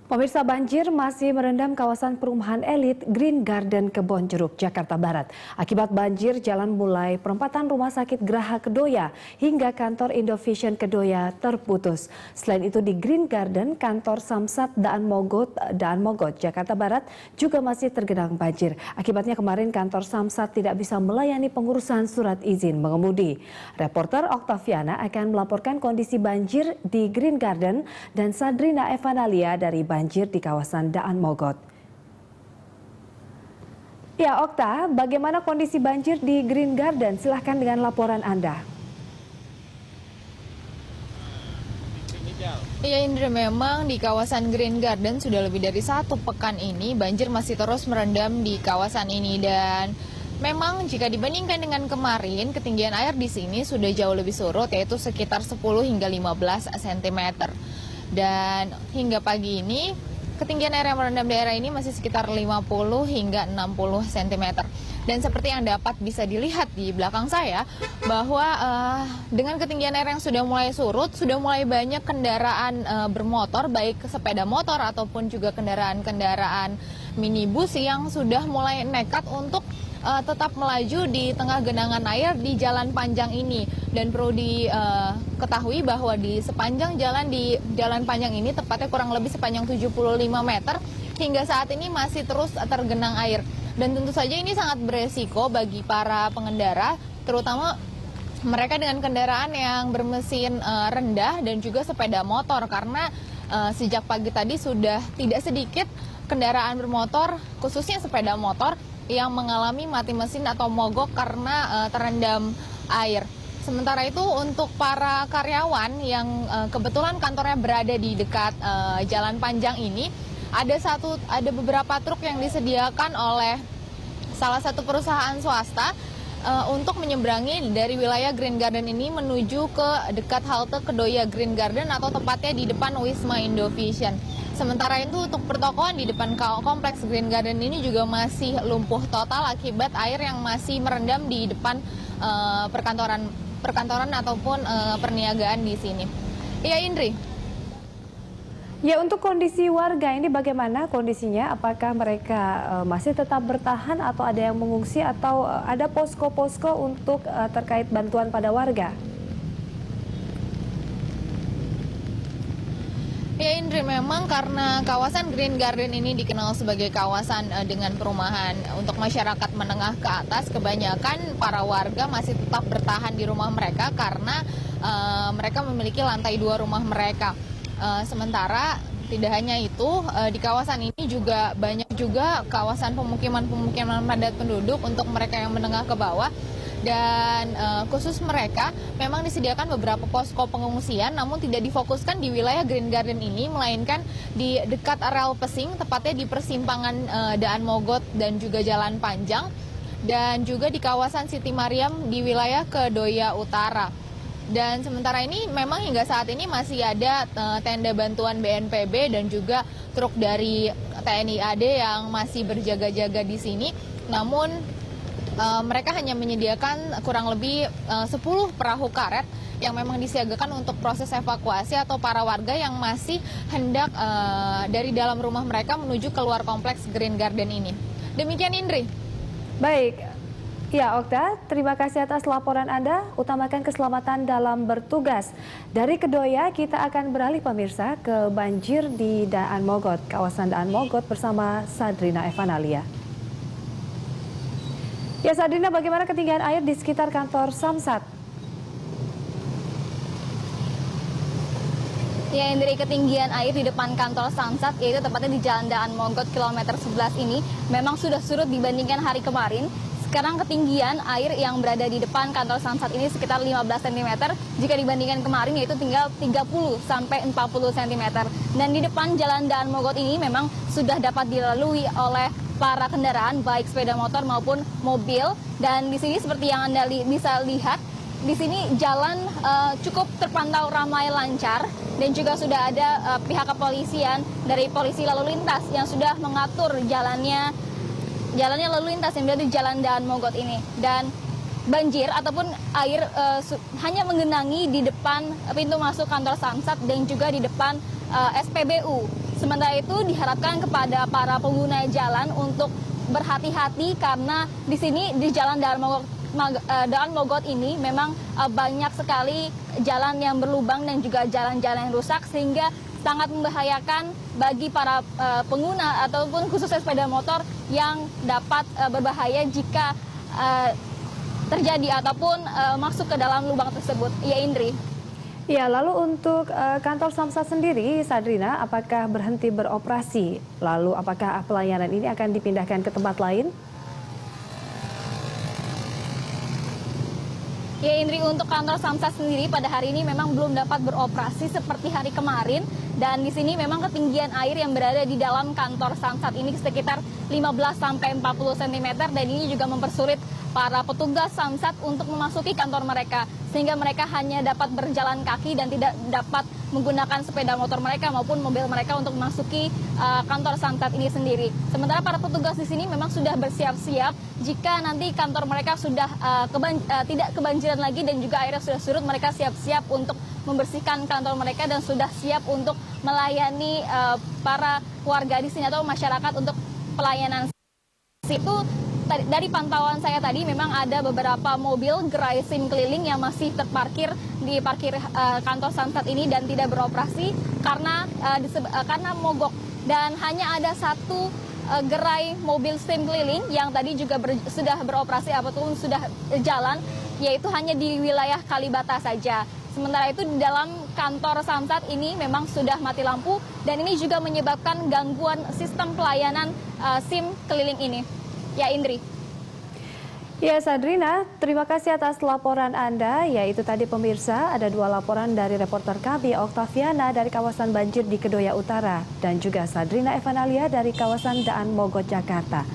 Pemirsa, banjir masih merendam kawasan perumahan elit Green Garden Kebonjeruk, Jakarta Barat. Akibat banjir, jalan mulai perempatan Rumah Sakit Graha Kedoya hingga kantor Indovision Kedoya terputus. Selain itu di Green Garden, kantor Samsat Daan Mogot, Jakarta Barat juga masih tergenang banjir. Akibatnya kemarin kantor Samsat tidak bisa melayani pengurusan surat izin mengemudi. Reporter Oktaviana akan melaporkan kondisi banjir di Green Garden dan Sadrina Evanalia dari banjir di kawasan Daan Mogot. Ya, Okta, bagaimana kondisi banjir di Green Garden? Silahkan dengan laporan Anda. Ya Indra, memang di kawasan Green Garden sudah lebih dari 1 pekan ini banjir masih terus merendam di kawasan ini, dan memang jika dibandingkan dengan kemarin, ketinggian air di sini sudah jauh lebih surut, yaitu sekitar 10 hingga 15 cm. Dan hingga pagi ini, ketinggian air yang merendam daerah ini masih sekitar 50 hingga 60 cm. Dan seperti yang dapat bisa dilihat di belakang saya, bahwa dengan ketinggian air yang sudah mulai surut, sudah mulai banyak kendaraan bermotor, baik sepeda motor ataupun juga kendaraan-kendaraan minibus yang sudah mulai nekat untuk tetap melaju di tengah genangan air di jalan panjang ini. Dan perlu diketahui bahwa di sepanjang jalan panjang ini, tepatnya kurang lebih sepanjang 75 meter, hingga saat ini masih terus tergenang air. Dan tentu saja ini sangat beresiko bagi para pengendara, terutama mereka dengan kendaraan yang bermesin rendah dan juga sepeda motor, karena sejak pagi tadi sudah tidak sedikit kendaraan bermotor, khususnya sepeda motor, yang mengalami mati mesin atau mogok karena terendam air. Sementara itu untuk para karyawan yang kebetulan kantornya berada di dekat jalan panjang ini, ada beberapa truk yang disediakan oleh salah satu perusahaan swasta untuk menyeberangi dari wilayah Green Garden ini menuju ke dekat halte Kedoya Green Garden, atau tepatnya di depan Wisma Indovision. Sementara itu untuk pertokoan di depan kompleks Green Garden ini juga masih lumpuh total akibat air yang masih merendam di depan perkantoran ataupun perniagaan di sini. Iya, Indri. Ya, untuk kondisi warga ini bagaimana kondisinya? Apakah mereka masih tetap bertahan atau ada yang mengungsi, atau ada posko-posko untuk terkait bantuan pada warga? Ya Indri, memang karena kawasan Green Garden ini dikenal sebagai kawasan dengan perumahan untuk masyarakat menengah ke atas, kebanyakan para warga masih tetap bertahan di rumah mereka karena mereka memiliki lantai 2 rumah mereka. Sementara tidak hanya itu, di kawasan ini juga banyak juga kawasan pemukiman padat penduduk untuk mereka yang menengah ke bawah. Dan khusus mereka memang disediakan beberapa posko pengungsian, namun tidak difokuskan di wilayah Green Garden ini, melainkan di dekat rel Pesing, tepatnya di persimpangan Daan Mogot dan juga Jalan Panjang, dan juga di kawasan Siti Mariam di wilayah Kedoya Utara. Dan sementara ini memang hingga saat ini masih ada tenda bantuan BNPB dan juga truk dari TNI AD yang masih berjaga-jaga di sini, namun mereka hanya menyediakan kurang lebih 10 perahu karet yang memang disiagakan untuk proses evakuasi atau para warga yang masih hendak dari dalam rumah mereka menuju keluar kompleks Green Garden ini. Demikian, Indri. Baik. Ya, Okta, terima kasih atas laporan Anda. Utamakan keselamatan dalam bertugas. Dari Kedoya, kita akan beralih pemirsa ke banjir di Daan Mogot, kawasan Daan Mogot bersama Sadrina Evanalia. Ya, Sadrina, bagaimana ketinggian air di sekitar kantor Samsat? Ya, dari ketinggian air di depan kantor Samsat, yaitu tepatnya di Jalan Daan Mogot kilometer 11 ini, memang sudah surut dibandingkan hari kemarin. Sekarang ketinggian air yang berada di depan kantor Samsat ini sekitar 15 cm, jika dibandingkan kemarin yaitu tinggal 30 sampai 40 cm. Dan di depan Jalan Daan Mogot ini memang sudah dapat dilalui oleh para kendaraan, baik sepeda motor maupun mobil. Dan di sini seperti yang Anda bisa lihat, di sini jalan cukup terpantau ramai lancar, dan juga sudah ada pihak kepolisian dari polisi lalu lintas yang sudah mengatur jalannya lalu lintas yang berada di Jalan Daan Mogot ini. Dan banjir ataupun air hanya menggenangi di depan pintu masuk kantor Samsat dan juga di depan SPBU. Sementara itu diharapkan kepada para pengguna jalan untuk berhati-hati karena di sini di Jalan Daan Mogot ini memang banyak sekali jalan yang berlubang dan juga jalan-jalan yang rusak sehingga sangat membahayakan bagi para pengguna ataupun khususnya sepeda motor yang dapat berbahaya jika terjadi ataupun masuk ke dalam lubang tersebut. Ya, Indri. Ya, lalu untuk kantor Samsat sendiri, Sadrina, apakah berhenti beroperasi? Lalu apakah pelayanan ini akan dipindahkan ke tempat lain? Ya, Indri, untuk kantor Samsat sendiri pada hari ini memang belum dapat beroperasi seperti hari kemarin. Dan di sini memang ketinggian air yang berada di dalam kantor Samsat ini sekitar 15-40 cm. Dan ini juga mempersulit para petugas Samsat untuk memasuki kantor mereka. Sehingga mereka hanya dapat berjalan kaki dan tidak dapat menggunakan sepeda motor mereka maupun mobil mereka untuk memasuki kantor Samsat ini sendiri. Sementara para petugas di sini memang sudah bersiap-siap jika nanti kantor mereka sudah tidak kebanjiran lagi dan juga airnya sudah surut, mereka siap-siap untuk membersihkan kantor mereka dan sudah siap untuk melayani para warga di sini atau masyarakat untuk pelayanan. Itu dari pantauan saya tadi memang ada beberapa mobil gerai SIM keliling yang masih terparkir di parkir kantor Samsat ini dan tidak beroperasi karena mogok, dan hanya ada satu gerai mobil SIM keliling yang tadi juga sudah beroperasi ataupun sudah jalan, yaitu hanya di wilayah Kalibata saja. Sementara itu di dalam kantor Samsat ini memang sudah mati lampu dan ini juga menyebabkan gangguan sistem pelayanan SIM keliling ini. Ya, Indri. Ya, Sadrina, terima kasih atas laporan Anda. Yaitu tadi pemirsa, ada 2 laporan dari reporter kami, Oktaviana dari kawasan banjir di Kedoya Utara dan juga Sadrina Evanalia dari kawasan Daan Mogot, Jakarta.